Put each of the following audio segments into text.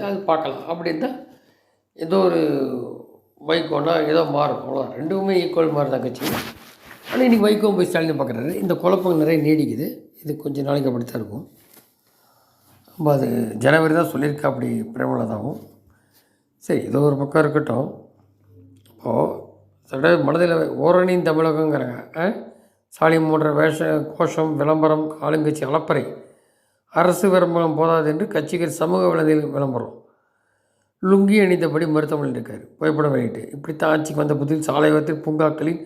அது பார்க்கலாம். அப்படி இருந்தால் ஏதோ ஒரு வைகோன்னா ஏதோ மாறும், அவ்வளோ ரெண்டுமே ஈக்குவல் மாதிரி தான் கட்சி. ஆனால் இன்றைக்கி வைகோ போய் ஸ்டாலினை பார்க்குறாரு. இந்த குழப்பம் நிறைய நீடிக்குது. இது கொஞ்சம் நாளைக்கு அப்படி தான் இருக்கும். நம்ம அது ஜனவரி தான் சொல்லியிருக்கா அப்படி பிரேமலதாவும். சரி, ஏதோ ஒரு பக்கம் இருக்கட்டும். இப்போது மனதில் ஓரணியின் தமிழகங்கிறாங்க. சாலியம் போன்ற கோஷம், விளம்பரம், ஆளுங்கட்சி அலப்பறை, அரசு விளம்பரம் போதாது என்று கட்சிகள் சமூக விளம்பரம், லுங்கி அணிந்தபடி மருத்துவமனையில் இருக்கார், புகைப்படம் வெளியிட்டு. இப்படித்தான் ஆட்சிக்கு வந்த புதில் சாலையோரத்தில் பூங்காக்களில்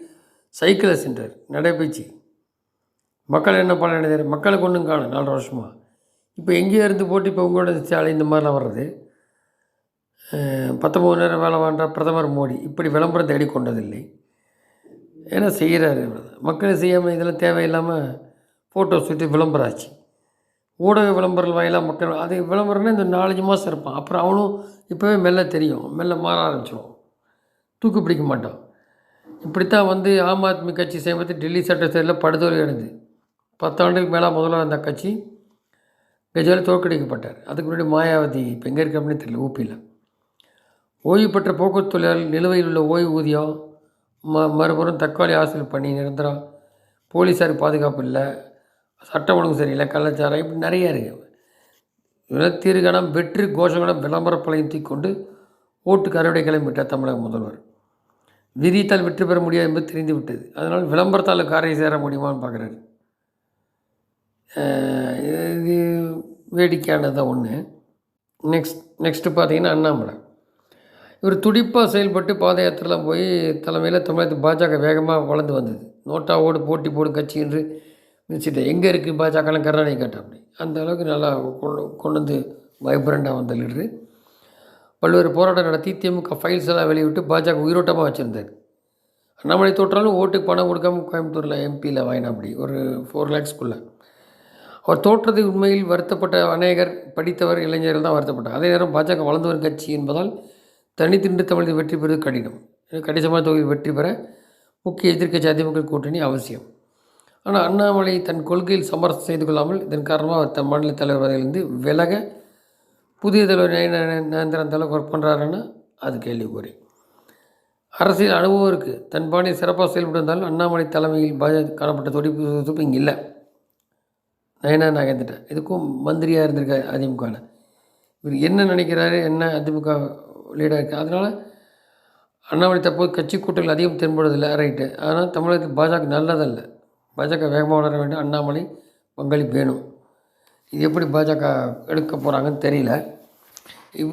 சைக்கிளை சென்றார், நடைபயிற்சி. மக்கள் என்ன பலன் அடைந்தார்? மக்களுக்கு ஒன்றும் காணும் 4 வருஷமாக. இப்போ எங்கேயோ இருந்து போட்டு இப்போ உங்களோட சாலை இந்த மாதிரிலாம் வர்றது. 19 மணி நேரம் வேலை வேண்டாம் பிரதமர் மோடி இப்படி விளம்பரம் தேடி கொண்டதில்லை. ஏன்னா செய்கிறாரு. மக்கள் செய்யாமல் இதெல்லாம் தேவையில்லாமல் ஃபோட்டோ சுற்றி விளம்பரம் ஆச்சு. ஊடக விளம்பரம் வாயிலாக மக்கள் அது விளம்பரம்னா இந்த 4-5 மாதம் இருப்பான். அப்புறம் அவனும் இப்போவே மெல்ல தெரியும், மெல்ல மாற ஆரம்பிச்சிடும், தூக்கு பிடிக்க மாட்டான். இப்படித்தான் வந்து ஆம் ஆத்மி கட்சி சமயத்தில் டெல்லி சட்டசபையில் படுதோல்வி அடைந்து 10 ஆண்டுகளுக்கு மேலே முதல்ல அந்த கட்சி கெஜ்ரிவால் தோற்கடிக்கப்பட்டார். அதுக்கு முன்னாடி மாயாவதி இப்போ எங்கே இருக்க அப்படின்னு தெரியல, ஊப்பியில். ஓய்வு பெற்ற போக்குவரத்து தொழிலாளர்கள் நிலுவையில் உள்ள ஓய்வூதியம், மறுபுறம் தற்காலிக ஆசிரியர் பணி நிரந்தரம், போலீஸாருக்கு பாதுகாப்பு இல்லை, சட்டம் ஒழுங்கு சரியில்லை, கள்ளச்சாரம், இப்படி நிறையா இருக்குது. இதெல்லாம் தீர்காணம் வெற்றி கோஷங்களும் விளம்பரப்பலையும் தூக்கொண்டு ஓட்டுக்கு அறுவடை கிளம்பிவிட்டார் தமிழக முதல்வர். விதித்தால் வெற்றி பெற முடியாது என்பது தெரிந்து விட்டது. அதனால் விளம்பரத்தால் காரை சேர முடியுமான்னு பார்க்குறாரு. இது வேடிக்கையானதான் ஒன்று. நெக்ஸ்ட்டு பார்த்தீங்கன்னா அண்ணாமலை. இவர் துடிப்பாக செயல்பட்டு பாத யாத்திரைலாம் போய் தலைமையில் தமிழகத்தில் பாஜக வேகமாக வளர்ந்து வந்தது. நோட்டாவோடு போட்டி போடும் கட்சி என்று நினச்சிட்டு எங்கே இருக்குது பாஜகலாம் கருணாநிதி கேட்டால் அப்படி அந்த அளவுக்கு நல்லா கொண்டு வந்து வைப்ரண்டாக வந்த லீடரு. பல்வேறு போராட்டம் நடத்தி திமுக ஃபைல்ஸ் எல்லாம் வெளியிட்டு பாஜக உயிரோட்டமாக வச்சுருந்தார். அண்ணாமலை தோற்றாலும் ஓட்டுக்கு பணம் கொடுக்காமல் கோயம்புத்தூரில் எம்பியில் வாங்கினா அப்படி ஒரு 4 lakhsக்குள்ளே. அவர் தோற்றது உண்மையில் வருத்தப்பட்ட அநேகர் படித்தவர் இளைஞர்கள் தான் வருத்தப்பட்டார். அதே நேரம் பாஜக வளர்ந்து வரும் கட்சி என்பதால் தனித்தின்று தமிழகத்தில் வெற்றி பெறுவது கடினம். கணிசமான தொகுதியில் வெற்றி பெற முக்கிய எதிர்க்கட்சி அதிமுக கூட்டணி அவசியம். ஆனால் அண்ணாமலை தன் கொள்கையில் சமரசம் செய்து கொள்ளாமல் இதன் காரணமாக அவர் தன் மாநில தலைவர்களிலிருந்து விலக புதிய தலைவர் நரேந்திரன் தலைவர் ஒர்க் பண்ணுறாருன்னா அது கேள்விக்குறி. அரசியல் அனுபவம் இருக்குது, தன் பாணியில் சிறப்பாக செயல்பட்டு வந்தாலும் அண்ணாமலை தலைமையில் பாஜக காணப்பட்ட துடிப்பு இங்கே இல்லை. நயனா நாகேந்திரன் இதுக்கும் மந்திரியாக இருந்திருக்காரு அதிமுகவில். இவர் என்ன நினைக்கிறாரு, என்ன அதிமுக லீடாக இருக்குது. அதனால் அண்ணாமலை தற்போது கட்சி கூட்டங்கள் அதிகம் தென்படுவதில்லை, ரைட்டு. ஆனால் தமிழகத்தில் பாஜக நல்லதல்ல. பாஜக வேகமாக வளர வேண்டும், அண்ணாமலை பங்களிப்பு வேணும். இது எப்படி பாஜக எடுக்க போகிறாங்கன்னு தெரியல.